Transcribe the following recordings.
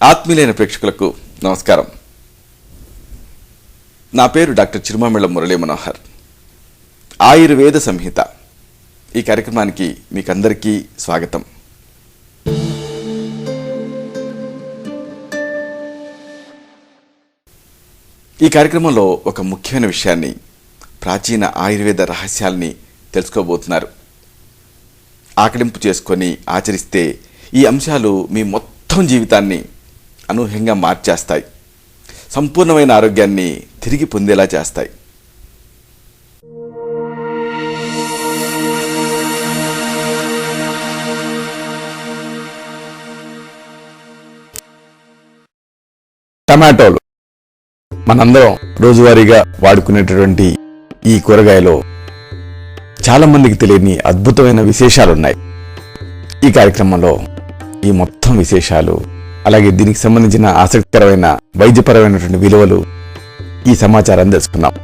ఆత్మీయులైన ప్రేక్షకులకు నమస్కారం. నా పేరు డాక్టర్ చిరుమామిళ్ళ మురళీ మనోహర్. ఆయుర్వేద సంహిత ఈ కార్యక్రమానికి మీకందరికీ స్వాగతం. ఈ కార్యక్రమంలో ఒక ముఖ్యమైన విషయాన్ని, ప్రాచీన ఆయుర్వేద రహస్యాల్ని తెలుసుకోబోతున్నారు. ఆకలింపు చేసుకొని ఆచరిస్తే ఈ అంశాలు మీ మొత్తం జీవితాన్ని అనూహ్యంగా మార్చేస్తాయి, సంపూర్ణమైన ఆరోగ్యాన్ని తిరిగి పొందేలా చేస్తాయి. టమాటోలు మనందరం రోజువారీగా వాడుకునేటటువంటి ఈ కూరగాయలో చాలా మందికి తెలియని అద్భుతమైన విశేషాలున్నాయి. ఈ కార్యక్రమంలో ఈ మొత్తం విశేషాలు, అలాగే దీనికి సంబంధించిన ఆసక్తికరమైన వైద్యపరమైనటువంటి విలువలు, ఈ సమాచారాన్ని తెలుసుకున్నాం.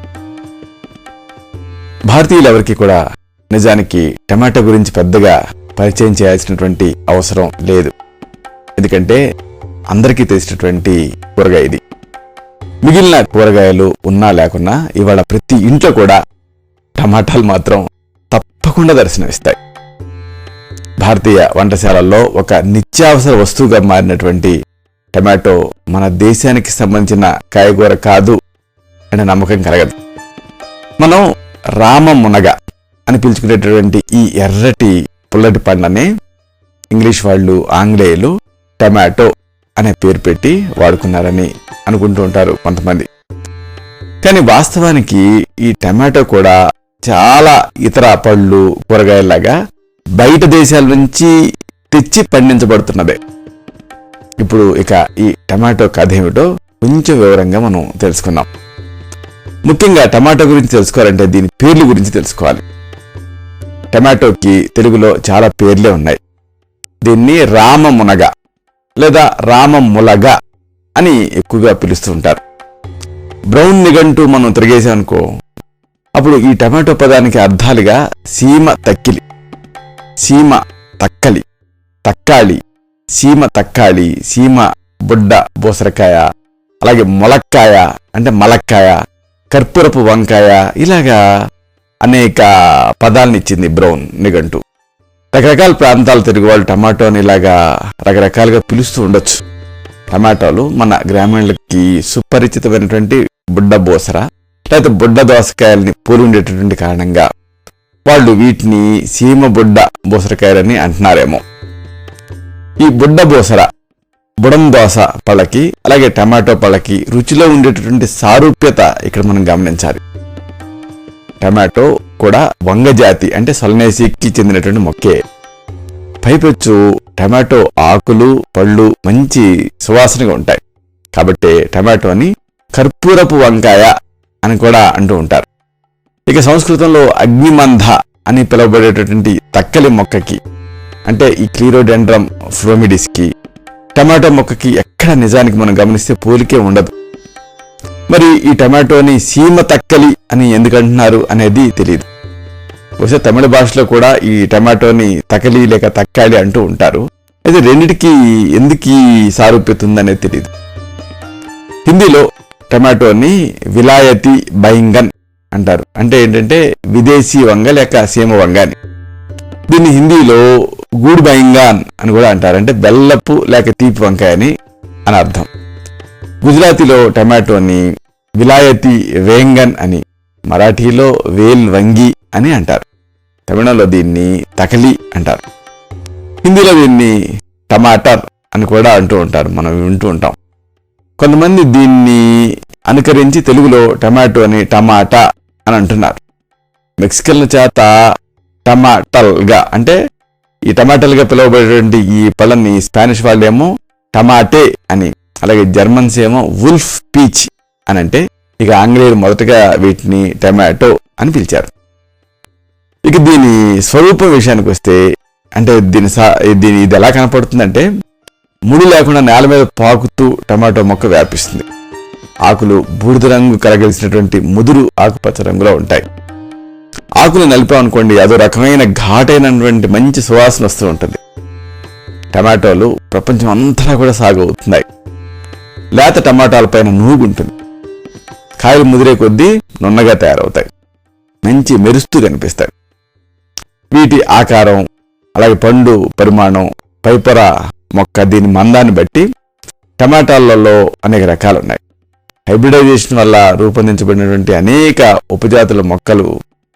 భారతీయులు ఎవరికి కూడా నిజానికి టమాటో గురించి పెద్దగా పరిచయం చేయాల్సినటువంటి అవసరం లేదు. ఎందుకంటే అందరికీ తెలిసినటువంటి కూరగాయ ఇది. మిగిలిన కూరగాయలు ఉన్నా లేకున్నా ఇవాళ ప్రతి ఇంట్లో కూడా టమాటాలు మాత్రం తప్పకుండా దర్శనమిస్తాయి. భారతీయ వంటశాలల్లో ఒక నిత్యావసర వస్తువుగా మారినటువంటి టమాటో మన దేశానికి సంబంధించిన కాయగూర కాదు అనే నమ్మకం కలగదు. మనం రామమునగ అని పిలుచుకునేటటువంటి ఈ ఎర్రటి పుల్లటి పండ్లనే ఇంగ్లీష్ వాళ్ళు, ఆంగ్లేయులు టమాటో అనే పేరు పెట్టి వాడుకున్నారని అనుకుంటూ ఉంటారు కొంతమంది. కానీ వాస్తవానికి ఈ టమాటో కూడా చాలా ఇతర పళ్ళు, కూరగాయలాగా బయట దేశాల నుంచి తెచ్చి పండించబడుతున్నదే. ఇప్పుడు ఇక ఈ టమాటో కథ ఏమిటో కొంచెం వివరంగా మనం తెలుసుకుందాం. ముఖ్యంగా టమాటో గురించి తెలుసుకోవాలంటే దీని పేర్ల గురించి తెలుసుకోవాలి. టమాటోకి తెలుగులో చాలా పేర్లే ఉన్నాయి. దీన్ని రామమునగ లేదా రామములగ అని ఎక్కువగా పిలుస్తూ ఉంటారు. బ్రౌన్ నిఘంటు మనం తిరిగేసామనుకో, అప్పుడు ఈ టమాటో పదానికి అర్థాలుగా సీమ తక్కిలి, సీమ తక్కలి, తక్కాళి, సీమ తక్కాళి, సీమ బుడ్డ బోసరకాయ, అలాగే మొలక్కాయ అంటే మలక్కాయ, కర్పూరపు వంకాయ, ఇలాగా అనేక పదాలను ఇచ్చింది బ్రౌన్ నిఘంటు. రకరకాల ప్రాంతాలు తిరిగి వాళ్ళు టమాటోని ఇలాగా రకరకాలుగా పిలుస్తూ ఉండొచ్చు. టమాటోలు మన గ్రామీణులకి సుపరిచితమైనటువంటి బుడ్డ బోసర లేకపోతే బుడ్డ దోసకాయలని పోలి ఉండేటటువంటి కారణంగా వాళ్ళు వీటిని సీమ బుడ్డ బోసరకాయలని అంటున్నారేమో. ఈ బుడ్డ బోసర, బుడం దోస పళ్ళకి అలాగే టమాటో పళ్ళకి రుచిలో ఉండేటటువంటి సారూప్యత ఇక్కడ మనం గమనించాలి. టమాటో కూడా వంగజాతి అంటే సొలనేసికి చెందినటువంటి మొక్కే. పైపెచ్చు టమాటో ఆకులు, పళ్ళు మంచి సువాసనగా ఉంటాయి. కాబట్టి టమాటోని కర్పూరపు వంకాయ అని కూడా అంటూ ఉంటారు. ఇక సంస్కృతంలో అగ్నిమంధ అని పిలువబడేటటువంటి తక్కలి మొక్కకి అంటే ఈ క్లీరోడెండ్రమ్ ఫ్లోమిడిస్కి టమాటో మొక్కకి ఎక్కడ నిజానికి మనం గమనిస్తే పోలికే ఉండదు. మరి ఈ టమాటోని సీమ తక్కలి అని ఎందుకంటున్నారు అనేది తెలియదు. బహుశా తమిళ భాషలో కూడా ఈ టమాటోని తకలి లేక తక్కాలి అంటూ ఉంటారు. అయితే రెండిటికి ఎందుకు ఈ సారూప్యత ఉందనేది తెలియదు. హిందీలో టమాటోని విలాయతీ బైంగన్ అంటారు. అంటే ఏంటంటే విదేశీ వంగ లేక సీమ వంగ అని. దీన్ని హిందీలో గూడ్ బైంగాన్ అని కూడా అంటారు. అంటే బెల్లపు లేక తీపి వంకాయ అని అర్థం. గుజరాతీలో టమాటోని విలాయతీ వేంగన్ అని, మరాఠీలో వేల్ వంగి అని అంటారు. తమిళంలో దీన్ని తకలి అంటారు. హిందీలో దీన్ని టమాటర్ అని కూడా అంటూ ఉంటారు, మనం వింటూ ఉంటాం. కొంతమంది దీన్ని అనుకరించి తెలుగులో టమాటోని టమాటా అని అంటున్నారు. మెక్సికన్ల చేత టమాటల్గా అంటే ఈ టమాటల్గా పిలువబడేటువంటి ఈ పళ్ళని స్పానిష్ వాళ్ళేమో టమాటే అని, అలాగే జర్మన్స్ ఏమో వుల్ఫ్ పీచ్ అని అంటే, ఇక ఆంగ్లేయులు మొదటగా వీటిని టమాటో అని పిలిచారు. ఇక దీని స్వరూపం విషయానికి వస్తే అంటే దీని ఇది ఎలా కనపడుతుందంటే, ముడి లేకుండా నేల మీద పాకుతూ టమాటో మొక్క వ్యాపిస్తుంది. ఆకులు బూడిద రంగు కలగలిసినటువంటి ముదురు ఆకుపచ్చ రంగులో ఉంటాయి. ఆకులు నలిపామనుకోండి, అదో రకమైన ఘాటైనటువంటి మంచి సువాసన వస్తూ ఉంటుంది. టమాటోలు ప్రపంచం అంతటా కూడా సాగు అవుతున్నాయి. లేత టమాటాల పైన నూగు ఉంటుంది. కాయలు ముదిరే కొద్దీ నున్నగా తయారవుతాయి, మంచి మెరుస్తూ కనిపిస్తాయి. వీటి ఆకారం, అలాగే పండు పరిమాణం, పైపొర మొక్క దీని మందాన్ని బట్టి టమాటాలలో అనేక రకాలు ఉన్నాయి. హైబ్రిడైజేషన్ వల్ల రూపొందించబడినటువంటి అనేక ఉపజాతుల మొక్కలు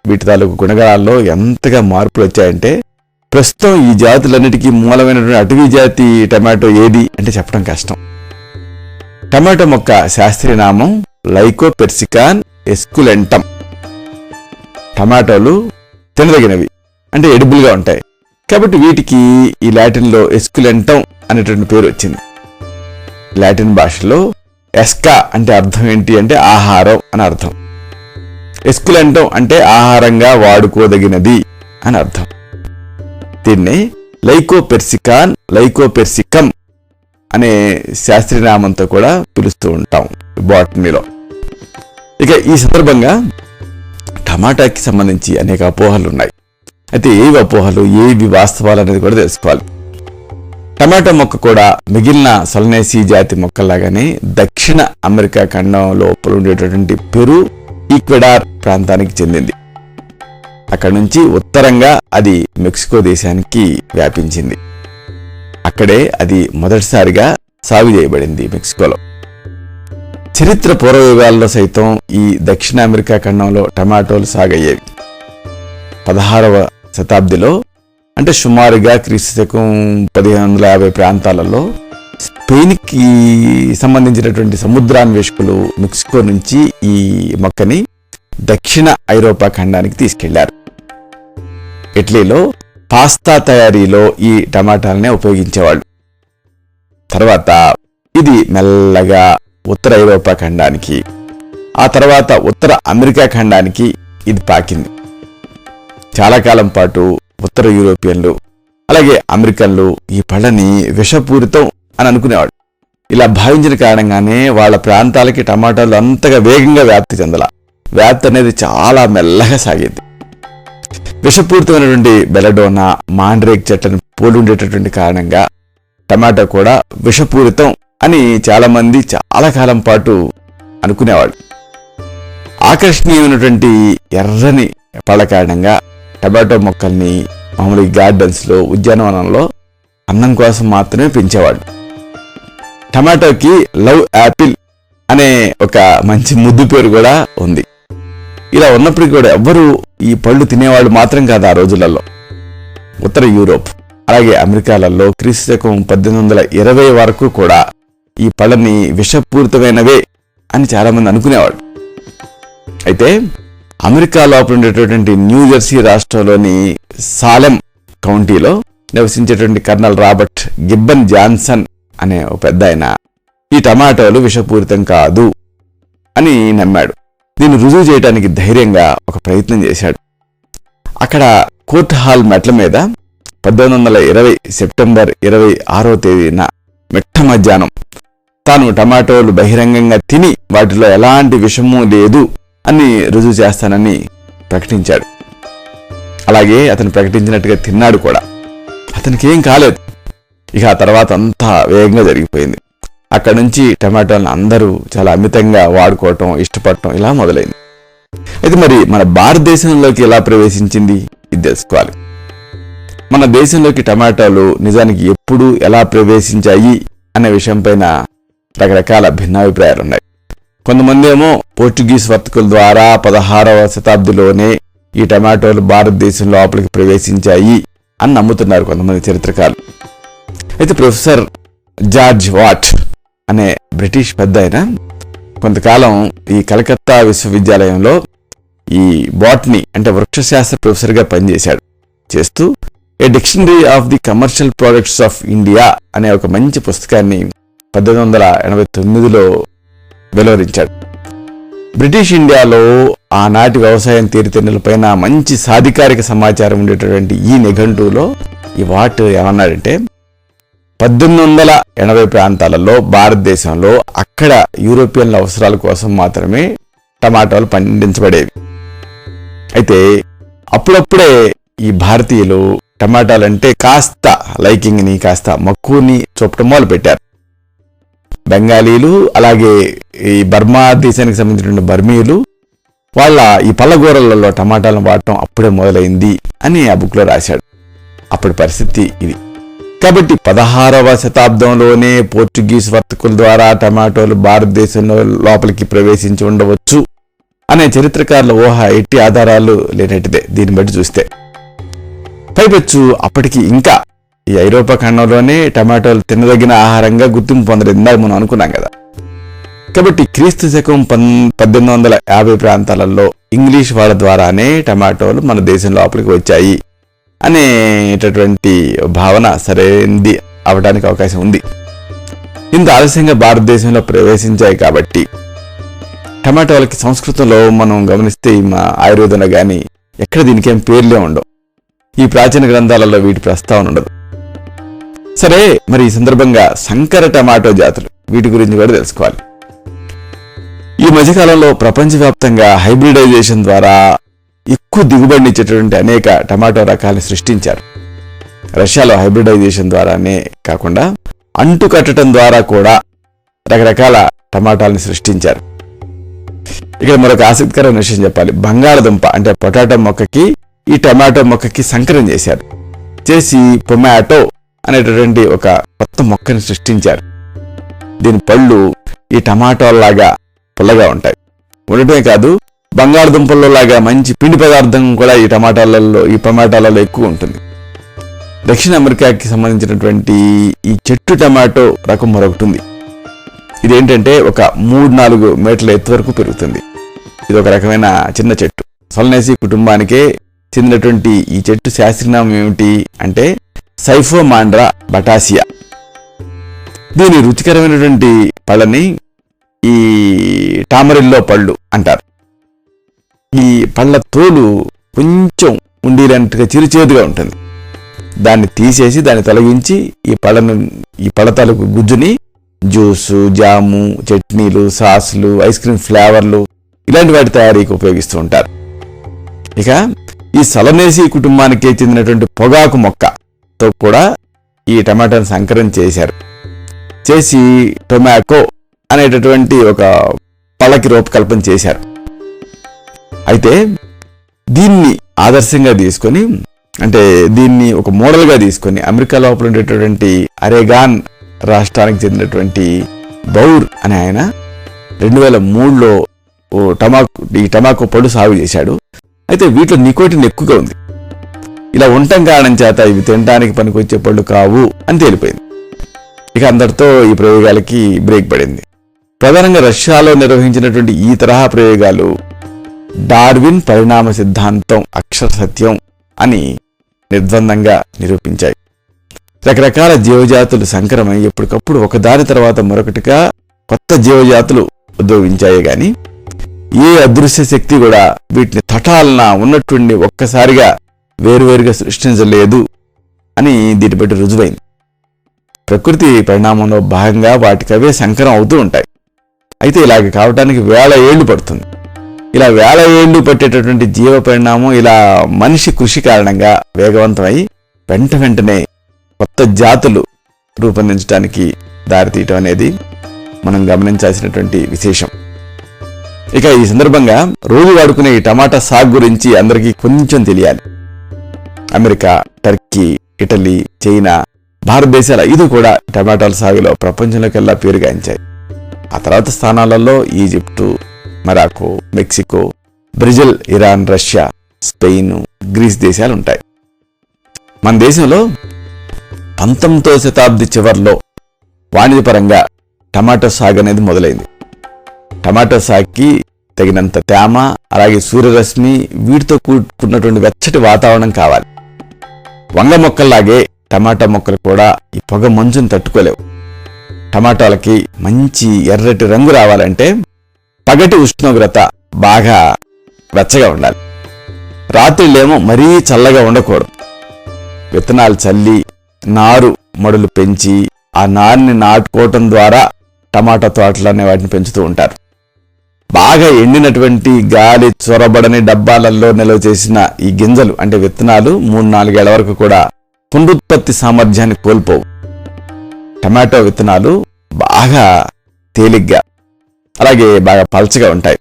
వీటి తాలూకు గుణగణాల్లో ఎంతగా మార్పులు వచ్చాయంటే ప్రస్తుతం ఈ జాతులన్నిటికీ మూలమైనటువంటి అటవీ జాతి టమాటో ఏది అంటే చెప్పడం కష్టం. టమాటో మొక్క శాస్త్రీయ నామం లైకోపెర్సికాన్ ఎస్కులెంటమ్. టమాటోలు తినదగినవి అంటే ఎడిబుల్గా ఉంటాయి కాబట్టి వీటికి ఈ లాటిన్లో ఎస్కులెంటమ్ అనేటువంటి పేరు వచ్చింది. లాటిన్ భాషలో ఎస్కా అంటే అర్థం ఏంటి అంటే ఆహారం అని అర్థం. ఎస్కులెంటమ్ అంటే ఆహారంగా వాడుకోదగినది అని అర్థం. దీన్ని లైకోపెర్సికాన్, లైకోపెర్సికమ్ అనే శాస్త్రీయనామంతో కూడా పిలుస్తూ ఉంటాం బాటనీలో. ఇక ఈ సందర్భంగా టమాటాకి సంబంధించి అనేక అపోహలు ఉన్నాయి. అయితే ఏవి అపోహలు, ఏవి వాస్తవాలు అనేది కూడా తెలుసుకోవాలి. టమాటా మొక్క కూడా మిగిలిన సొలనేసి జాతి మొక్కలాగానే దక్షిణ అమెరికా ఖండం లోపల ఉండేటటువంటి పెరు, ఈక్వెడార్ ప్రాంతానికి చెందింది. అక్కడి నుంచి ఉత్తరంగా అది మెక్సికో దేశానికి వ్యాపించింది. అక్కడే అది మొదటిసారిగా సాగు చేయబడింది మెక్సికోలో. చరిత్ర పూర్వయుగాల్లో సైతం ఈ దక్షిణ అమెరికా ఖండంలో టమాటోలు సాగయ్యేవి. 16వ శతాబ్దిలో అంటే సుమారుగా క్రీస్తుశకం 1550 ప్రాంతాలలో స్పెయిన్కి సంబంధించినటువంటి సముద్రాన్వేషకులు మెక్సికో నుంచి ఈ మొక్కని దక్షిణ ఐరోపా ఖండానికి తీసుకెళ్లారు. ఇటలీలో పాస్తా తయారీలో ఈ టమాటాలనే ఉపయోగించేవాళ్ళు. తర్వాత ఇది మెల్లగా ఉత్తర ఐరోపా ఖండానికి, ఆ తర్వాత ఉత్తర అమెరికా ఖండానికి ఇది పాకింది. చాలా కాలం పాటు ఉత్తర యూరోపియన్లు అలాగే అమెరికన్లు ఈ పళ్ళని విషపూరితం అని అనుకునేవాడు. ఇలా భావించిన కారణంగానే వాళ్ళ ప్రాంతాలకి టమాటాలు అంతగా వేగంగా వ్యాప్తి చెందల. వ్యాప్తి అనేది చాలా మెల్లగా సాగింది. విషపూరితమైనటువంటి బెలడోనా, మాండ్రేక్ చెట్లను పోలి ఉండేటటువంటి కారణంగా టమాటా కూడా విషపూరితం అని చాలామంది చాలా కాలం పాటు అనుకునేవాడు. ఆకర్షణీయమైనటువంటి ఎర్రని పళ్ళ కారణంగా టమాటో మొక్కల్ని మామూలు గార్డెన్స్లో, ఉద్యానవనంలో అన్నం కోసం మాత్రమే పెంచేవాడు. టమాటోకి లవ్ యాపిల్ అనే ఒక మంచి ముద్దు పేరు కూడా ఉంది. ఇలా ఉన్నప్పటికీ కూడా ఎవ్వరూ ఈ పళ్ళు తినేవాళ్ళు మాత్రం కాదు ఆ రోజులలో. ఉత్తర యూరోప్ అలాగే అమెరికాలలో క్రీస్తుశకం 1820 వరకు కూడా ఈ పళ్ళని విషపూరితమైనవే అని చాలామంది అనుకునేవాడు. అయితే అమెరికా లోపల ఉండేటటువంటి న్యూజెర్సీ రాష్ట్రంలోని సాలెం కౌంటీలో నివసించేటువంటి కర్నల్ రాబర్ట్ గిబ్బన్ జాన్సన్ అనే ఒక పెద్ద ఆయన ఈ టమాటోలు విషపూరితం కాదు అని నమ్మాడు. దీన్ని రుజువు చేయడానికి ధైర్యంగా ఒక ప్రయత్నం చేశాడు. అక్కడ కోర్ట్ హాల్ మెట్ల మీద 1820 సెప్టెంబర్ 26వ తేదీన మిట్ట మధ్యాహ్నం తాను టమాటోలు బహిరంగంగా తిని వాటిలో ఎలాంటి విషము లేదు అని రుజువు చేస్తానని ప్రకటించాడు. అలాగే అతను ప్రకటించినట్టుగా తిన్నాడు కూడా. అతనికి ఏం కాలేదు. ఇక ఆ తర్వాత అంతా వేగంగా జరిగిపోయింది. అక్కడ నుంచి టమాటోలను అందరూ చాలా అమితంగా వాడుకోవటం, ఇష్టపడటం ఇలా మొదలైంది. అయితే మరి మన భారతదేశంలోకి ఎలా ప్రవేశించింది ఇది తెలుసుకోవాలి. మన దేశంలోకి టమాటోలు నిజానికి ఎప్పుడు ఎలా ప్రవేశించాయి అనే విషయం పైన రకరకాల భిన్నాభిప్రాయాలు ఉన్నాయి. కొంతమంది ఏమో పోర్చుగీస్ వర్తకుల ద్వారా 16వ శతాబ్దిలోనే ఈ టమాటోలు భారతదేశం లోపలికి ప్రవేశించాయి అని నమ్ముతున్నారు కొంతమంది చరిత్రకారులు. అయితే ప్రొఫెసర్ జార్జ్ వాట్ అనే బ్రిటిష్ పెద్ద ఆయన కొంతకాలం ఈ కలకత్తా విశ్వవిద్యాలయంలో ఈ బాటనీ అంటే వృక్షశాస్త్ర ప్రొఫెసర్గా పనిచేశాడు. చేస్తూ a dictionary of the commercial products of India అనే ఒక మంచి పుస్తకాన్ని 1889లో వెలువరించాడు. బ్రిటిష్ ఇండియాలో ఆనాటి వ్యవసాయం తీరుతెన్నులపైన మంచి సాధికారిక సమాచారం ఉండేటటువంటి ఈ నిఘంటువులో ఈ వాట్ ఏమన్నాడంటే 1880 ప్రాంతాలలో భారతదేశంలో అక్కడ యూరోపియన్ల అవసరాల కోసం మాత్రమే టమాటాలు పండించబడేవి. అయితే అప్పుడప్పుడే ఈ భారతీయులు టమాటాలంటే కాస్త లైకింగ్ని, కాస్త మక్కువని చూపటం మొదలు పెట్టారు. బెంగాలీలు, అలాగే ఈ బర్మా దేశానికి సంబంధించిన బర్మీలు వాళ్ళ ఈ పళ్ళగూరలలో టమాటాలను వాడటం అప్పుడే మొదలైంది అని ఆ బుక్లో రాశాడు. అప్పటి పరిస్థితి ఇది. కాబట్టి 16వ శతాబ్దంలోనే పోర్చుగీస్ వర్తకుల ద్వారా టమాటోలు భారతదేశంలో లోపలికి ప్రవేశించి ఉండవచ్చు అనే చరిత్రకారుల ఊహ ఎట్టి ఆధారాలు లేనట్టుదే దీన్ని బట్టి చూస్తే. పైపెచ్చు అప్పటికి ఇంకా ఈ ఐరోపా ఖండంలోనే టమాటోలు తినదగిన ఆహారంగా గుర్తింపు పొందలేదు, ఇందాక మనం అనుకున్నాం కదా. కాబట్టి క్రీస్తు శకం 1850 ప్రాంతాలలో ఇంగ్లీష్ వాళ్ళ ద్వారానే టమాటోలు మన దేశం లోపలికి వచ్చాయి అనేటటువంటి భావన సరైనది అవడానికి అవకాశం ఉంది. ఇంత ఆలస్యంగా భారతదేశంలో ప్రవేశించాయి కాబట్టి టమాటోలకి సంస్కృతంలో మనం గమనిస్తే మా ఆయుర్వేదంలో కానీ ఎక్కడ దీనికేం పేర్లే ఉండవు. ఈ ప్రాచీన గ్రంథాలలో వీటి ప్రస్తావన ఉండదు. సరే, మరి ఈ సందర్భంగా సంకర టమాటో జాతులు వీటి గురించి కూడా తెలుసుకోవాలి. ఈ మధ్యకాలంలో ప్రపంచవ్యాప్తంగా హైబ్రిడైజేషన్ ద్వారా ఎక్కువ దిగుబడినిచ్చేటువంటి అనేక టమాటో రకాలను సృష్టించారు. రష్యాలో హైబ్రిడైజేషన్ ద్వారానే కాకుండా అంటు కట్టడం ద్వారా కూడా రకరకాల టమాటాలను సృష్టించారు. ఇక్కడ మరొక ఆసక్తికరమైన విషయం చెప్పాలి. బంగాళదుంప అంటే పొటాటో మొక్కకి ఈ టమాటో మొక్కకి సంకరం చేశారు. చేసి పొమాటో అనేటటువంటి ఒక కొత్త మొక్కని సృష్టించారు. దీని పళ్ళు ఈ టమాటోలాగా పుల్లగా ఉంటాయి. ఉండటమే కాదు, బంగాళదుంపల్లో లాగా మంచి పిండి పదార్థం కూడా ఈ టమాటాలలో ఎక్కువ ఉంటుంది. దక్షిణ అమెరికాకి సంబంధించినటువంటి ఈ చెట్టు టమాటో రకం మరొకటి ఉంది. ఇదేంటంటే ఒక 3-4 మీటర్ల ఎత్తు వరకు పెరుగుతుంది. ఇది ఒక రకమైన చిన్న చెట్టు. సొలనేసి కుటుంబానికే చెందినటువంటి ఈ చెట్టు శాస్త్రీయనామం ఏమిటి అంటే సైఫోమాండ్రా బటాసియా. దీని రుచికరమైనటువంటి పళ్ళని ఈ టామరిల్లో పళ్ళు అంటారు. ఈ పళ్ళ తోలు కొంచెం ఉండేటట్టుగా చిరుచేదుగా ఉంటుంది. దాన్ని తీసేసి దాన్ని తొలగించి ఈ పళ్ళ తాలూకు గుజ్జుని జ్యూసు, జాము, చట్నీలు, సాసులు, ఐస్ క్రీమ్ ఫ్లేవర్లు ఇలాంటి వాటి తయారీకి ఉపయోగిస్తూ ఉంటారు. ఇక ఈ సలనేసి కుటుంబానికి చెందినటువంటి పొగాకు మొక్కతో కూడా ఈ టమాటాను సంకరం చేశారు. చేసి టొమాటో అనేటటువంటి ఒక పళ్ళకి రూపకల్పన చేశారు. అయితే దీన్ని ఆదర్శంగా తీసుకొని, అంటే దీన్ని ఒక మోడల్గా తీసుకొని అమెరికా లోపల ఉండేటటువంటి అరేగాన్ రాష్ట్రానికి చెందినటువంటి బౌర్ అనే ఆయన 2003లో ఈ టమాకో పళ్ళు సాగు చేశాడు. అయితే వీటిలో నికోటిన్ ఎక్కువగా ఉంది. ఇలా ఉండటం కారణం చేత ఇవి తినడానికి పనికొచ్చే పళ్ళు కావు అని తేలిపోయింది. ఇక అందరితో ఈ ప్రయోగాలకి బ్రేక్ పడింది. ప్రధానంగా రష్యాలో నిర్వహించినటువంటి ఈ తరహా ప్రయోగాలు డార్విన్ పరిణామ సిద్ధాంతం అక్షర సత్యం అని నిర్ద్వందంగా నిరూపించాయి. రకరకాల జీవజాతులు సంకరమై ఎప్పటికప్పుడు ఒకదాని తర్వాత మరొకటిగా కొత్త జీవజాతులు ఉద్భవించాయి. గాని ఏ అదృశ్య శక్తి కూడా వీటిని తటాలన ఉన్నట్టుండి ఒక్కసారిగా వేరువేరుగా సృష్టించలేదు అని దీన్ని బట్టి రుజువైంది. ప్రకృతి పరిణామంలో భాగంగా వాటికవే సంకరం అవుతూ ఉంటాయి. అయితే ఇలాగ కావటానికి 1000 ఏళ్లు పడుతుంది. ఇలా 1000 ఏళ్లు పట్టేటటువంటి జీవ పరిణామం ఇలా మనిషి కృషి కారణంగా వేగవంతమై వెంటనే కొత్త జాతులు రూపొందించడానికి దారితీయటం అనేది మనం గమనించాల్సినటువంటి విశేషం. ఇక ఈ సందర్భంగా రోజు వాడుకునే ఈ టమాటా సాగు గురించి అందరికీ కొంచెం తెలియాలి. అమెరికా, టర్కీ, ఇటలీ, చైనా, భారతదేశాల 5 కూడా టమాటాల సాగులో ప్రపంచంలోకెల్లా పేరుగాంచాయి. ఆ తర్వాత స్థానాలలో Egypt, Morocco, Mexico, Brazil, Iran, Russia, Spain, Greece దేశాలు ఉంటాయి. మన దేశంలో 19వ శతాబ్ది చివరిలో వాణిజ్యపరంగా టమాటో సాగు అనేది మొదలైంది. టమాటో సాగుకి తగినంత తేమ, అలాగే సూర్యరశ్మి, వీటితో కూడుకున్నటువంటి వెచ్చటి వాతావరణం కావాలి. వంగ మొక్కల్లాగే టమాటా మొక్కలు కూడా ఈ పొగ మంచును తట్టుకోలేవు. టమాటాలకి మంచి ఎర్రటి రంగు రావాలంటే పగటి ఉష్ణోగ్రత బాగా వెచ్చగా ఉండాలి. రాత్రిళ్ళేమో మరీ చల్లగా ఉండకూడదు. విత్తనాలు చల్లి నారు మడులు పెంచి ఆ నారుని నాటుకోవటం ద్వారా టమాటా తోటలు అనే వాటిని పెంచుతూ ఉంటారు. బాగా ఎండినటువంటి గాలి చొరబడని డబ్బాలలో నిల్వ చేసిన ఈ గింజలు అంటే విత్తనాలు 3-4 ఏళ్ల వరకు కూడా పునరుత్పత్తి సామర్థ్యాన్ని కోల్పోవు. టమాటో విత్తనాలు బాగా తేలిగ్గా అలాగే బాగా పల్చగా ఉంటాయి.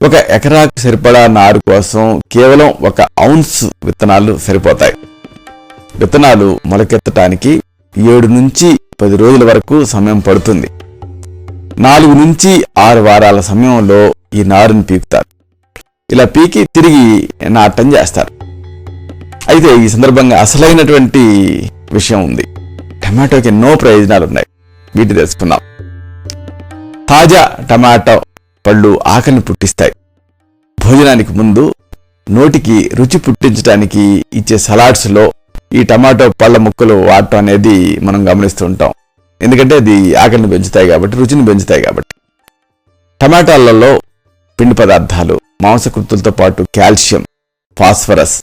1 ఎకరాకు సరిపడా నారు కోసం కేవలం 1 ఔన్స్ విత్తనాలు సరిపోతాయి. విత్తనాలు మొలకెత్తటానికి 7 నుంచి 10 రోజుల వరకు సమయం పడుతుంది. 4 నుంచి 6 వారాల సమయంలో ఈ నారుని పీకుతారు. ఇలా పీకి తిరిగి నాటం చేస్తారు. అయితే ఈ సందర్భంగా అసలైనటువంటి విషయం ఉంది. టమాటోకి ఎన్నో ప్రయోజనాలు ఉన్నాయి. వీటిని తెలుసుకుందాం. తాజా టమాటో పళ్ళు ఆకలిని పుట్టిస్తాయి. భోజనానికి ముందు నోటికి రుచి పుట్టించడానికి ఇచ్చే సలాడ్స్లో ఈ టమాటో పళ్ళ ముక్కలు వాడటం అనేది మనం గమనిస్తూ ఉంటాం. ఎందుకంటే అది ఆకలిని పెంచుతాయి కాబట్టి, రుచిని పెంచుతాయి కాబట్టి. టమాటాలలో పిండి పదార్థాలు, మాంసకృతులతో పాటు కాల్షియం, ఫాస్ఫరస్,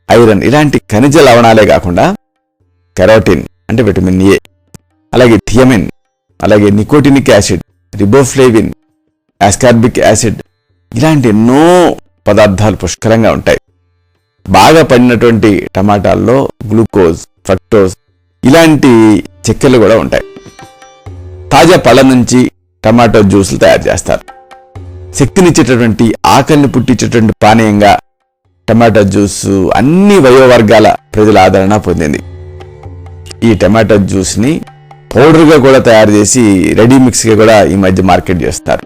ఐరన్ ఇలాంటి ఖనిజ లవణాలే కాకుండా కెరోటిన్ అంటే విటమిన్ ఏ, అలాగే థియమిన్, అలాగే nicotinic acid, riboflavin, ascorbic acid ఇలాంటి ఎన్నో పదార్థాలు పుష్కలంగా ఉంటాయి. బాగా పండినటువంటి టమాటాల్లో గ్లూకోజ్, ఫ్రక్టోజ్ ఇలాంటి చక్కెరలు కూడా ఉంటాయి. తాజా పళ్ళ నుంచి టమాటో జ్యూసులు తయారు చేస్తారు. శక్తినిచ్చేటటువంటి, ఆకలిని పుట్టించేటువంటి పానీయంగా టమాటో జ్యూసు అన్ని వయోవర్గాల ప్రజల ఆదరణ పొందింది. ఈ టమాటో జ్యూస్ని పౌడర్గా కూడా తయారు చేసి రెడీ మిక్స్గా కూడా ఈ మధ్య మార్కెట్ చేస్తారు.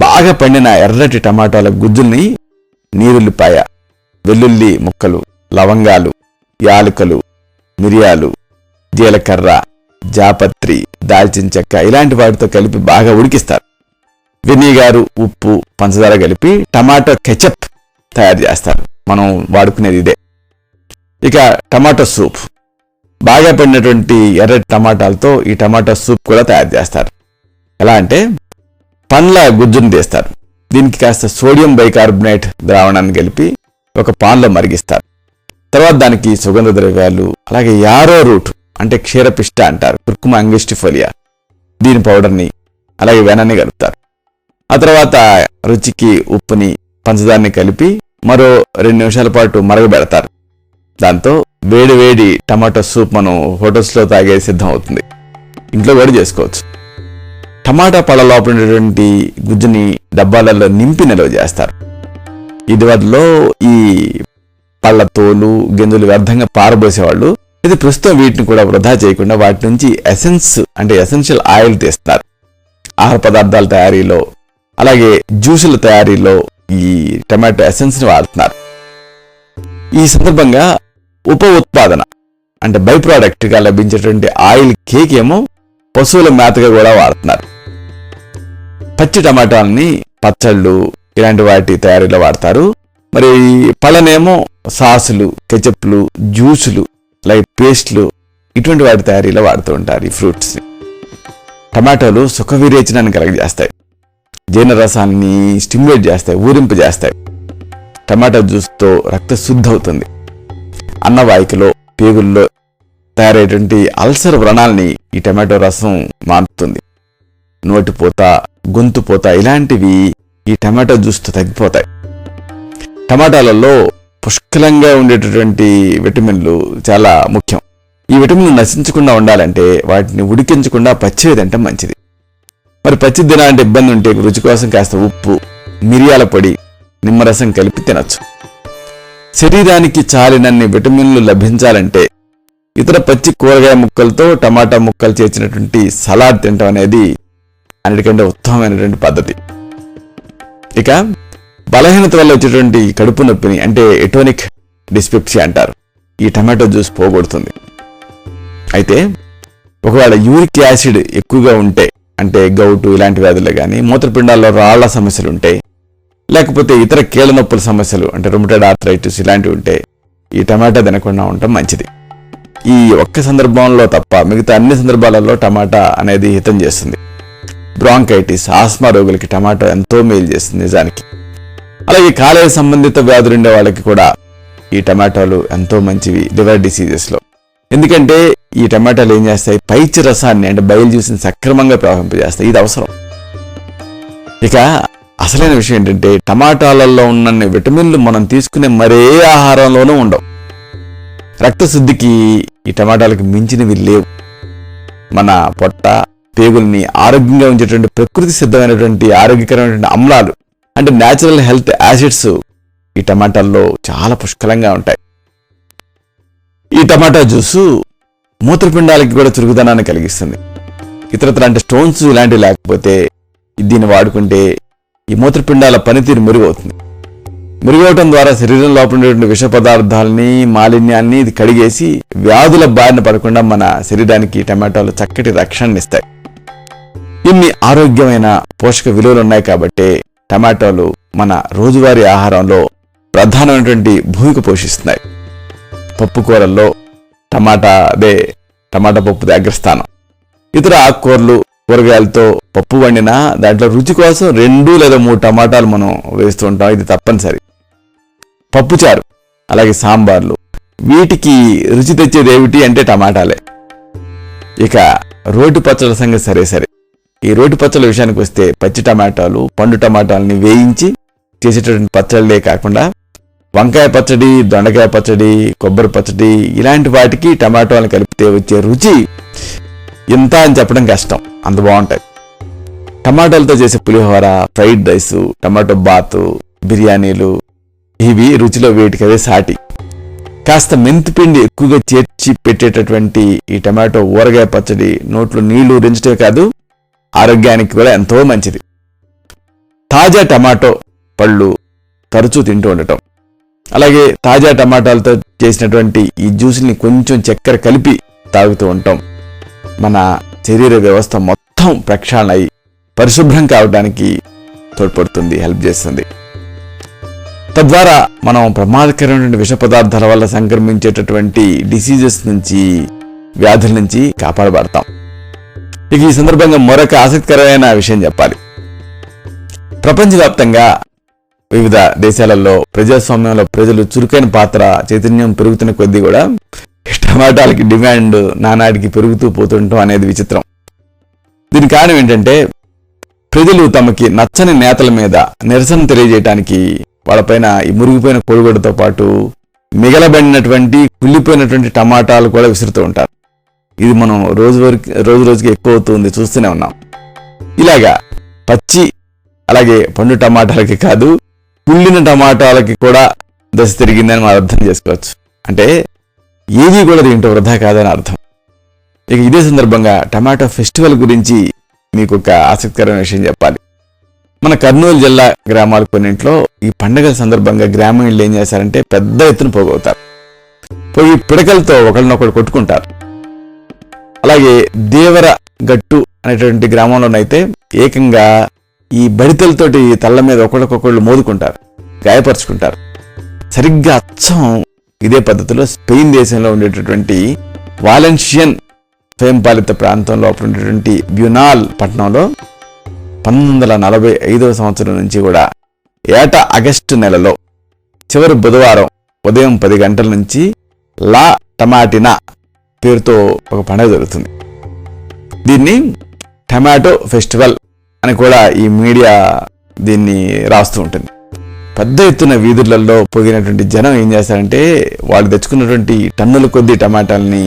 బాగా పండిన ఎర్రటి టమాటాల గుజ్జుల్ని నీరుల్లిపాయ, వెల్లుల్లి ముక్కలు, లవంగాలు, యాలకులు, మిరియాలు, జీలకర్ర, జాపత్రి, దాల్చిన చెక్క ఇలాంటి వాటితో కలిపి బాగా ఉడికిస్తారు. వెనిగారు, ఉప్పు, పంచదార కలిపి టమాటో కెచప్ తయారు చేస్తారు. మనం వాడుకునేది ఇదే. ఇక టమాటో సూప్, బాగా పండినటువంటి ఎర్రటి టమాటాలతో ఈ టమాటో సూప్ కూడా తయారు చేస్తారు. ఎలా అంటే పండ్ల గుజ్జును తీస్తారు. దీనికి కాస్త సోడియం బైకార్బోనేట్ ద్రావణాన్ని కలిపి ఒక పాన్లో మరిగిస్తారు. తర్వాత దానికి సుగంధ ద్రవ్యాలు, అలాగే యారో రూట్ అంటే క్షీరపిష్ట అంటారు, కుర్కుమా అంగిస్టిఫోలియా, దీని పౌడర్ని అలాగే వెనని కలుపుతారు. ఆ తర్వాత రుచికి ఉప్పుని, పంచదారని కలిపి మరో 2 నిమిషాల పాటు మరగబెడతారు. దాంతో వేడి వేడి టమాటో సూప్ మనం హోటల్స్లో తాగే సిద్ధం అవుతుంది. ఇంట్లో కూడా చేసుకోవచ్చు. టమాటా పళ్ళ లోపల ఉండేటువంటి గుజ్జుని డబ్బాలలో నింపి నిల్వ చేస్తారు. ఇదివరలో ఈ పళ్ళ తోలు, గింజలు వ్యర్థంగా పారబోసేవాళ్ళు. ఇది ప్రస్తుతం వీటిని కూడా వృధా చేయకుండా వాటి నుంచి ఎసెన్షియల్ ఆయిల్ తీస్తారు. ఆహార పదార్థాల తయారీలో, అలాగే జ్యూసుల తయారీలో ఈ టమాటో ఎసెన్స్ని వాడుతున్నారు. ఈ సందర్భంగా ఉప ఉత్పాదన అంటే బై ప్రోడక్ట్గా లభించేటువంటి ఆయిల్ కేక్ ఏమో పశువుల మేతగా కూడా వాడుతున్నారు. పచ్చి టమాటాలని పచ్చళ్ళు ఇలాంటి వాటి తయారీలో వాడతారు. మరి పళ్ళనేమో సాసులు, కెచప్లు, జ్యూసులు, లైక్ పేస్ట్లు ఇటువంటి వాటి తయారీలో వాడుతూ ఉంటారు ఈ ఫ్రూట్స్ని. టమాటోలు సుఖ విరేచనాన్ని కలగజేస్తాయి, జీర్ణరసాన్ని స్టిమ్యులేట్ చేస్తాయి, ఊరింపు చేస్తాయి. టమాటో జ్యూస్తో రక్త శుద్ధి అవుతుంది. అన్నవాహికలో, పేగుల్లో తయారయ్యేటువంటి అల్సర్ వ్రణాల్ని ఈ టమాటో రసం మారుతుంది. నోటిపోత, గొంతుపోత ఇలాంటివి ఈ టమాటో జ్యూస్తో తగ్గిపోతాయి. టమాటాలలో పుష్కలంగా ఉండేటటువంటి విటమిన్లు చాలా ముఖ్యం. ఈ విటమిన్లు నశించకుండా ఉండాలంటే వాటిని ఉడికించకుండా పచ్చివి తినటం మంచిది. మరి పచ్చి తినాలంటే ఇబ్బంది ఉంటే రుచి కోసం కాస్త ఉప్పు, మిరియాల పొడి, నిమ్మరసం కలిపి తినచ్చు. శరీరానికి చాలినన్ని విటమిన్లు లభించాలంటే ఇతర పచ్చి కూరగాయ ముక్కలతో టమాటా ముక్కలు చేర్చినటువంటి సలాడ్ తినటం అనేది అన్నిటికంటే ఉత్తమమైనటువంటి పద్ధతి. ఇక బలహీనత వల్ల వచ్చేటువంటి కడుపు నొప్పిని అంటే ఎటోనిక్ డిస్పెప్సియా అంటారు, ఈ టమాటో జ్యూస్ పోగొడుతుంది. అయితే ఒకవేళ యూరిక్ యాసిడ్ ఎక్కువగా ఉంటే అంటే గౌటు ఇలాంటి వ్యాధులు కానీ, మూత్రపిండాల్లో రాళ్ల సమస్యలు ఉంటే, లేకపోతే ఇతర కీళ్ళ నొప్పుల సమస్యలు అంటే రుమటైడ్ ఆర్థరైటిస్ ఇలాంటివి ఉంటే ఈ టమాటా తినకుండా ఉండటం మంచిది. ఈ ఒక్క సందర్భంలో తప్ప మిగతా అన్ని సందర్భాలలో టమాటా అనేది హితం చేస్తుంది. బ్రాంకైటిస్, ఆస్మా రోగులకి టమాటా ఎంతో మేలు చేస్తుంది నిజానికి. అలాగే కాలేయ సంబంధిత వ్యాధులు ఉండే వాళ్ళకి కూడా ఈ టమాటాలు ఎంతో మంచివి లివర్ డిసీజెస్లో. ఎందుకంటే ఈ టమాటాలు ఏం చేస్తాయి, పైచ్య రసాన్ని అంటే బయలు జ్యూస్ని సక్రమంగా ప్రవహింపజేస్తాయి. ఇది అవసరం. ఇక అసలైన విషయం ఏంటంటే టమాటాలలో ఉన్న విటమిన్లు మనం తీసుకునే మరే ఆహారంలోనూ ఉండవు. రక్తశుద్ధికి ఈ టమాటాలకు మించినవి లేవు. మన పొట్ట పేగుల్ని ఆరోగ్యంగా ఉంచేటువంటి ప్రకృతి సిద్ధమైనటువంటి ఆరోగ్యకరమైనటువంటి అమ్లాలు అంటే న్యాచురల్ హెల్త్ యాసిడ్స్ ఈ టమాటాల్లో చాలా పుష్కలంగా ఉంటాయి. ఈ టమాటా జ్యూసు మూత్రపిండాలకి కూడా చురుకుదనాన్ని కలిగిస్తుంది. ఇతరత్ర అంటే స్టోన్స్ ఇలాంటివి లేకపోతే దీన్ని వాడుకుంటే ఈ మూత్రపిండాల పనితీరు మెరుగవుతుంది. మెరుగవటం ద్వారా శరీరం లోపల ఉండేటువంటి విష పదార్థాలని మాలిన్యాన్ని ఇది కడిగేసి వ్యాధుల బారిన పడకుండా మన శరీరానికి టమాటాలు చక్కటి రక్షణనిస్తాయి. ఇన్ని ఆరోగ్యమైన పోషక విలువలు ఉన్నాయి కాబట్టి టమాటాలు మన రోజువారీ ఆహారంలో ప్రధానమైనటువంటి భూమిక పోషిస్తున్నాయి. పప్పు కూరల్లో టమాటా పప్పుది అగ్రస్థానం. ఇతర ఆకుకూరలు కూరగాయలతో పప్పు వండినా దాంట్లో రుచి కోసం 2 లేదా 3 టమాటాలు మనం వేస్తూ ఉంటాం. ఇది తప్పనిసరి. పప్పుచారు అలాగే సాంబార్లు వీటికి రుచి తెచ్చేది ఏమిటి అంటే టమాటాలే. ఇక రోటి పచ్చళ్ళ సంగతి సరే. ఈ రోటి పచ్చళ్ళ విషయానికి వస్తే పచ్చి టమాటాలు పండు టమాటాలని వేయించి చేసేటటువంటి పచ్చళ్ళే కాకుండా వంకాయ పచ్చడి, దొండకాయ పచ్చడి, కొబ్బరి పచ్చడి ఇలాంటి వాటికి టమాటాలను కలిపితే వచ్చే రుచి ఇంత అని చెప్పడం కష్టం, అంత బాగుంటాయి. టమాటాలతో చేసే పులిహోర, ఫ్రైడ్ రైస్, టమాటో బాతు, బిర్యానీలు ఇవి రుచిలో వేటికవే సాటి. కాస్త మెంతిపిండి ఎక్కువగా చేర్చి పెట్టేటటువంటి ఈ టమాటో ఊరగాయ పచ్చడి నోట్లో నీళ్లు ఊరించడమే కాదు ఆరోగ్యానికి కూడా ఎంతో మంచిది. తాజా టమాటో పళ్ళు తరచూ తింటూ ఉండటం, అలాగే తాజా టమాటాలతో చేసినటువంటి ఈ జ్యూస్ని కొంచెం చక్కెర కలిపి తాగుతూ ఉంటాం మన శరీర వ్యవస్థ మొత్తం ప్రక్షాళన అయి పరిశుభ్రం కావడానికి తోడ్పడుతుంది, హెల్ప్ చేస్తుంది. తద్వారా మనం ప్రమాదకరమైన విష పదార్థాల వల్ల సంక్రమించేటటువంటి డిసీజెస్ నుంచి, వ్యాధుల నుంచి కాపాడబడతాం. ఇక ఈ సందర్భంగా మరొక ఆసక్తికరమైన విషయం చెప్పాలి. ప్రపంచవ్యాప్తంగా వివిధ దేశాలలో ప్రజాస్వామ్యంలో ప్రజలు చురుకైన పాత్ర చైతన్యం పెరుగుతున్న కొద్దీ కూడా టమాటాలకి డిమాండ్ నానాటికి పెరుగుతూ పోతుంటాం అనేది విచిత్రం. దీనికి కారణం ఏంటంటే ప్రజలు తమకి నచ్చని నేతల మీద నిరసన తెలియజేయడానికి వాళ్ళపైన ఈ మురిగిపోయిన కోడిగుడ్డతో పాటు మిగలబడినటువంటి కుళ్ళిపోయినటువంటి టమాటాలు కూడా విసురుతూ ఉంటారు. ఇది మనం రోజుకి ఎక్కువ అవుతుంది, చూస్తూనే ఉన్నాం. ఇలాగా పచ్చి అలాగే పండు టమాటాలకి కాదు కుళ్ళిన టమాటాలకి కూడా దశ తిరిగిందని మనం అర్థం చేసుకోవచ్చు. అంటే ఏది కూడా దీంట్లో వృధా కాదని అర్థం. ఇక ఇదే సందర్భంగా టమాటో ఫెస్టివల్ గురించి మీకు ఒక ఆసక్తికరమైన విషయం చెప్పాలి. మన కర్నూలు జిల్లా గ్రామాల కొన్నింట్లో ఈ పండుగల సందర్భంగా గ్రామీణులు ఏం చేశారంటే పెద్ద ఎత్తున పోగవుతారు. పోయి పిడకలతో ఒకరినొకరు కొట్టుకుంటారు. అలాగే దేవర గట్టు అనేటువంటి గ్రామంలోనైతే ఏకంగా ఈ బడితలతోటి తల్ల మీద ఒకళ్ళకొకళ్ళు మోదుకుంటారు, గాయపరుచుకుంటారు. సరిగ్గా అచ్చం ఇదే పద్ధతిలో స్పెయిన్ దేశంలో ఉండేటటువంటి వాలెన్షియన్ స్వయంపాలిత ప్రాంతంలో ఉండేటువంటి బ్యునాల్ పట్టణంలో 1945వ సంవత్సరం నుంచి కూడా ఏటా ఆగస్టు నెలలో చివరి బుధవారం ఉదయం 10 గంటల నుంచి లా టమాటినా పేరుతో ఒక పండుగ జరుగుతుంది. దీన్ని టమాటో ఫెస్టివల్ అని కూడా ఈ మీడియా దీన్ని రాస్తూ ఉంటుంది. పెద్ద ఎత్తున వీధులలో పోగినటువంటి జనం ఏం చేస్తారంటే వాళ్ళు తెచ్చుకున్నటువంటి టన్నుల కొద్దీ టమాటాలని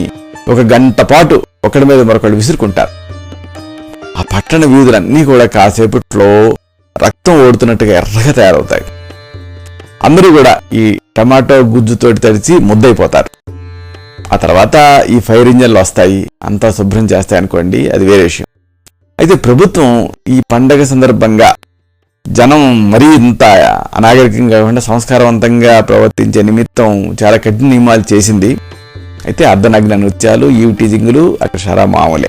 1 గంట పాటు ఒకటి మీద మరొకళ్ళు విసురుకుంటారు. ఆ పట్టణ వీధులన్నీ కూడా కాసేపట్లో రక్తం ఓడుతున్నట్టుగా ఎర్రగా తయారవుతాయి. అందరూ కూడా ఈ టమాటో గుజ్జుతోటి తడిచి ముద్దయిపోతారు. ఆ తర్వాత ఈ ఫైర్ ఇంజన్లు వస్తాయి, అంతా శుభ్రం చేస్తాయి అనుకోండి, అది వేరే విషయం. అయితే ప్రభుత్వం ఈ పండగ సందర్భంగా జనం మరీ ఇంత అనాగరికంగా కాకుండా సంస్కారవంతంగా ప్రవర్తించే నిమిత్తం చాలా కఠిన నియమాలు చేసింది. అయితే అర్ధనగ్న నృత్యాలు, ఈవ్ టీజింగులు అక్కడ షరా మామూలే.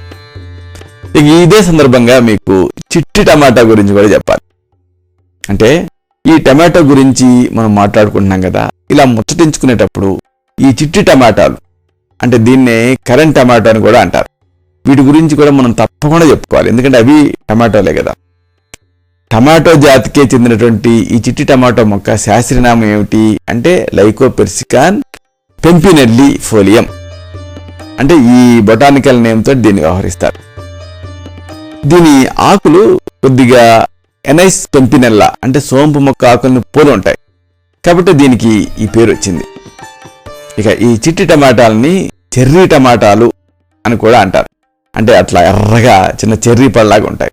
ఇక ఇదే సందర్భంగా మీకు చిట్టి టమాటా గురించి కూడా చెప్పాలి. అంటే ఈ టమాటో గురించి మనం మాట్లాడుకుంటున్నాం కదా, ఇలా ముచ్చటించుకునేటప్పుడు ఈ చిట్టి టమాటాలు అంటే దీన్నే కరెంట్ టమాటో అని కూడా అంటారు. వీటి గురించి కూడా మనం తప్పకుండా చెప్పుకోవాలి, ఎందుకంటే అవి టమాటోలే కదా. టమాటో జాతికే చెందినటువంటి ఈ చిట్టి టమాటో మొక్క శాస్త్రీయనామం ఏమిటి అంటే లైకోపెర్సికాన్ పెంపినెల్లి ఫోలియం. అంటే ఈ బొటానికల్ నేమ్తో దీన్ని వ్యవహరిస్తారు. దీని ఆకులు కొద్దిగా ఎనైస్ పెంపినెల్లా అంటే సోంపు మొక్క ఆకులను పోలి ఉంటాయి కాబట్టి దీనికి ఈ పేరు వచ్చింది. ఇక ఈ చిట్టి టమాటాలని చెర్రీ టమాటాలు అని కూడా అంటారు. అంటే అట్లా ఎర్రగా చిన్న చెర్రీ పళ్ళలాగా ఉంటాయి.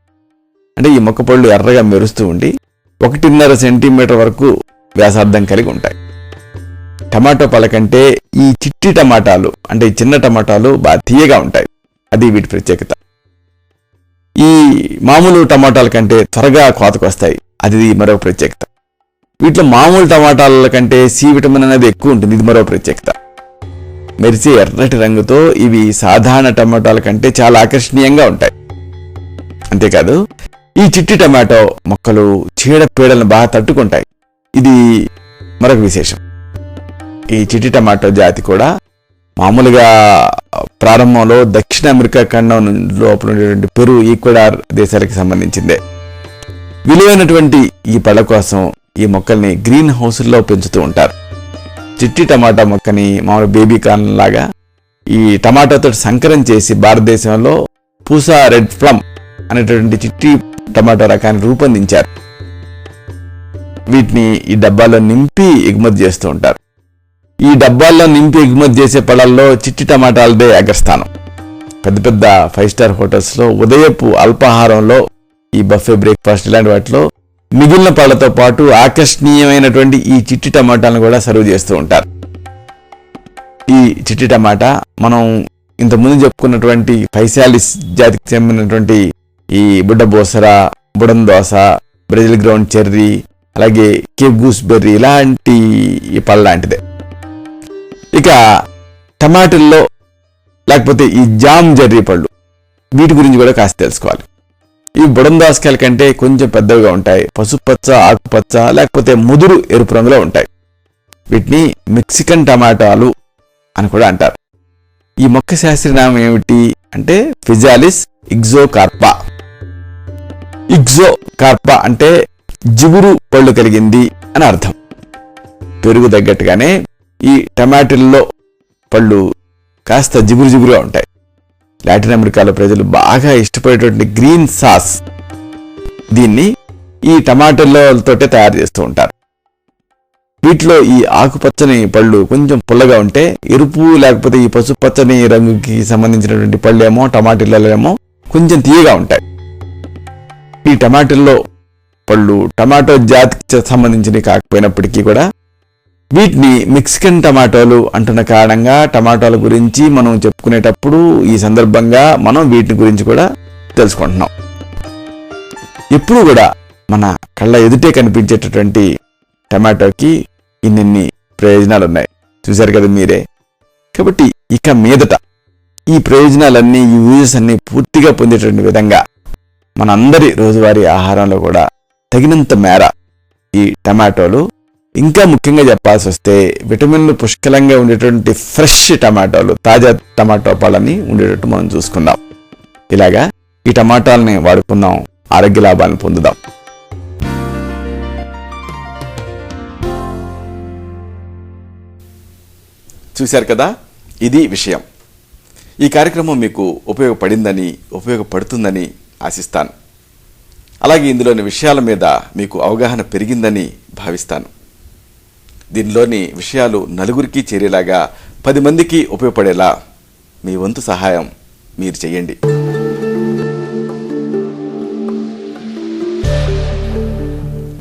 అంటే ఈ మొక్క పళ్ళు ఎర్రగా మెరుస్తూ ఉండి 1.5 సెంటీమీటర్ వరకు వ్యాసార్థం కలిగి ఉంటాయి. టమాటో పళ్ళ కంటే ఈ చిట్టి టమాటాలు అంటే ఈ చిన్న టమాటాలు బాగా తీయగా ఉంటాయి. అది వీటి ప్రత్యేకత. ఈ మామూలు టమాటాల కంటే త్వరగా కోతకు వస్తాయి. అది మరో ప్రత్యేకత. వీటిలో మామూలు టమాటాల కంటే సి విటమిన్ అనేది ఎక్కువ ఉంటుంది. ఇది మరో ప్రత్యేకత. మెరిసే ఎర్రటి రంగుతో ఇవి సాధారణ టమాటాల కంటే చాలా ఆకర్షణీయంగా ఉంటాయి. అంతేకాదు ఈ చిట్టి టమాటో మొక్కలు చీడపీడలను బాగా తట్టుకుంటాయి. ఇది మరొక విశేషం. ఈ చిట్టి టమాటో జాతి కూడా మామూలుగా ప్రారంభంలో దక్షిణ అమెరికా ఖండం లోపల ఉండేటువంటి పెరు, ఈక్వెడార్ దేశాలకు సంబంధించిందే. విలువైనటువంటి ఈ పళ్ళ కోసం ఈ మొక్కల్ని గ్రీన్ హౌస్ల్లో పెంచుతూ ఉంటారు. చిట్టి టమాటా మొక్కని మామూలు బేబీ కార్న్ లాగా ఈ టమాటాతో సంకరం చేసి భారతదేశంలో పూసా రెడ్ ప్లమ్ అనేటువంటి చిట్టి టమాటో రకాన్ని రూపొందించారు. వీటిని ఈ డబ్బాల్లో నింపి ఎగుమతి చేస్తూ ఉంటారు. ఈ డబ్బాల్లో నింపి ఎగుమతి చేసే పళ్ళల్లో చిట్టి టమాటాలదే అగ్రస్థానం. పెద్ద పెద్ద 5 స్టార్ హోటల్స్లో ఉదయపు అల్పాహారంలో ఈ బఫే బ్రేక్ఫాస్ట్ ఇలాంటి వాటిలో మిగిలిన పళ్ళతో పాటు ఆకర్షణీయమైనటువంటి ఈ చిట్టి టమాటాలను కూడా సర్వ్ చేస్తూ ఉంటారు. ఈ చిట్టి టమాటా మనం ఇంతకుముందు చెప్పుకున్నటువంటి ఫైసాలిస్ జాతికి చెందినటువంటి ఈ బుడ్డబోసర, బుడందోస, బ్రెజిల్ గ్రౌండ్ చెర్రీ, అలాగే కేప్ గూస్ బెర్రీ ఇలాంటి ఈ పళ్ళ లాంటిదే. ఇక టమాటాల్లో లేకపోతే ఈ జామ్ జెర్రీ పళ్ళు, వీటి గురించి కూడా కాస్త తెలుసుకోవాలి. ఈ బుడందోసకాయల కంటే కొంచెం పెద్దవిగా ఉంటాయి. పసుపచ్చ, ఆకుపచ్చ లేకపోతే ముదురు ఎరుపు రంగులో ఉంటాయి. వీటిని మెక్సికన్ టమాటాలు అని కూడా అంటారు. ఈ మొక్క శాస్త్రీయనామం ఏమిటి అంటే ఫిజాలిస్ ఇగ్జోకార్పా. ఇగ్జోకార్పా అంటే జిగురు పళ్ళు కలిగింది అని అర్థం. పెరుగు తగ్గట్టుగానే ఈ టమాటాల్లో పళ్ళు కాస్త జిగురుగా ఉంటాయి. లాటిన్ అమెరికాలో ప్రజలు బాగా ఇష్టపడేటువంటి గ్రీన్ సాస్, దీన్ని ఈ టమాటాలతోటే తయారు చేస్తూ ఉంటారు. వీటిలో ఈ ఆకుపచ్చని పళ్ళు కొంచెం పుల్లగా ఉంటే, ఎరుపు లేకపోతే ఈ పసుపచ్చని రంగుకి సంబంధించినటువంటి పళ్ళు ఏమో టమాటాలేమో కొంచెం తీయగా ఉంటాయి. ఈ టమాటాల్లో పళ్ళు టమాటో జాతికి సంబంధించినవి కాకపోయినప్పటికీ కూడా వీటిని మెక్సికన్ టమాటోలు అంటున్న కారణంగా టమాటోల గురించి మనం చెప్పుకునేటప్పుడు ఈ సందర్భంగా మనం వీటి గురించి కూడా తెలుసుకుంటున్నాం. ఎప్పుడు కూడా మన కళ్ళ ఎదుటే కనిపించేటటువంటి టమాటోకి ఇన్ని ప్రయోజనాలు ఉన్నాయి. చూశారు కదా మీరే. కాబట్టి ఇక మీదట ఈ ప్రయోజనాలన్నీ, ఈ యూజెస్ అన్ని పూర్తిగా పొందేటువంటి విధంగా మనందరి రోజువారీ ఆహారంలో కూడా తగినంత మేర ఈ టమాటోలు, ఇంకా ముఖ్యంగా చెప్పాల్సి వస్తే విటమిన్లు పుష్కలంగా ఉండేటువంటి ఫ్రెష్ టమాటోలు, తాజా టమాటో పళ్ళని ఉండేటట్టు మనం చూసుకుందాం. ఇలాగా ఈ టమాటాలని వాడుకుందాం, ఆరోగ్య లాభాలను పొందుదాం. చూశారు కదా, ఇది విషయం. ఈ కార్యక్రమం మీకు ఉపయోగపడిందని, ఉపయోగపడుతుందని ఆశిస్తాను. అలాగే ఇందులోని విషయాల మీద మీకు అవగాహన పెరిగిందని భావిస్తాను. దీనిలోని విషయాలు నలుగురికి చేరేలాగా, 10 మందికి ఉపయోగపడేలా మీ వంతు సహాయం మీరు చేయండి.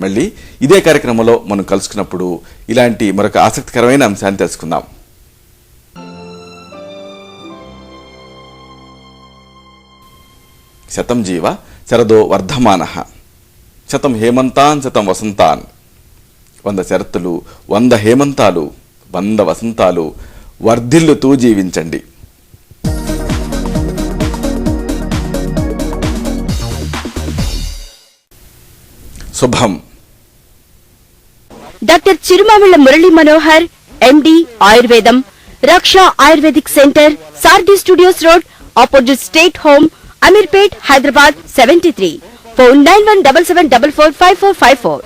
మళ్ళీ ఇదే కార్యక్రమంలో మనం కలుసుకున్నప్పుడు ఇలాంటి మరొక ఆసక్తికరమైన అంశాన్ని తెలుసుకుందాం. శతం జీవ శరదో వర్ధమానః, శతం హేమంతాన్ శతం వసంతాన్. 100 శరత్తులు, 100 హేమంతాలు, 100 వసంతాలు వర్ధిల్లుతూ జీవించండి. శుభం. డాక్టర్ చిరుమామిళ్ల మురళీ మనోహర్, ఎండి, ఆయుర్వేదం, Raksha ayurvedic centre, Saradhi studios road, opposite state home, Ameerpet, Hyderabad 73. Phone 9177445454.